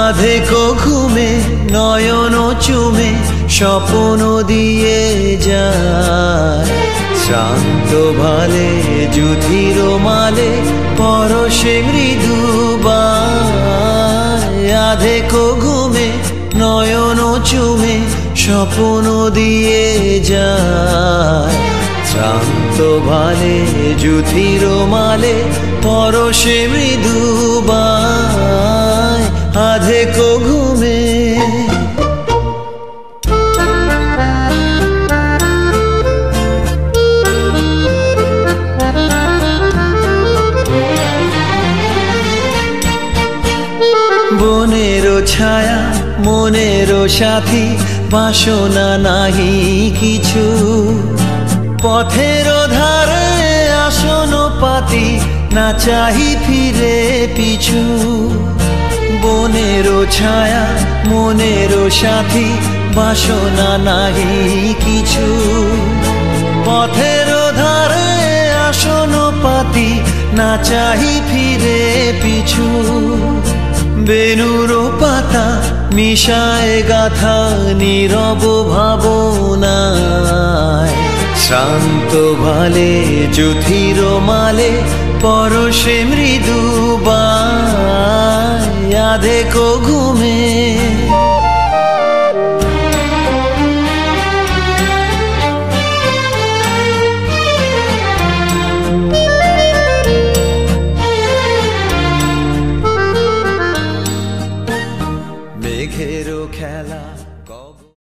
আধেকো ঘুমে নয়ন চুমে স্বপ্ন দিয়ে যায়, শ্রান্ত ভালে যুধির মালে পরশে মৃদুবায়। আধেকো ঘুমে নয়ন চুমে স্বপ্ন দিয়ে যায়, শ্রান্ত ভালে যুধির মালে পরশে মৃদুবায়। আধেকো ঘুমে বনেরও ছায়া মনেরও সাথী, বাসনা নাহি কিছু, পথের ধারে আসন পাতি, না চাহি ফিরে পিছু। বনেরও ছায়া মনেরও সাথী, বাসনা নাহি কিছু, পথের ধারে আসন পাতি, না চাহি ফিরে পিছু। বেনুর পাতা মিশায় গাথা নীরব ভাবনায়, শ্রান্ত ভালে যুধির মালে পরশে মৃদুবায়। আধেকো ঘুমে মেঘেরও খেলা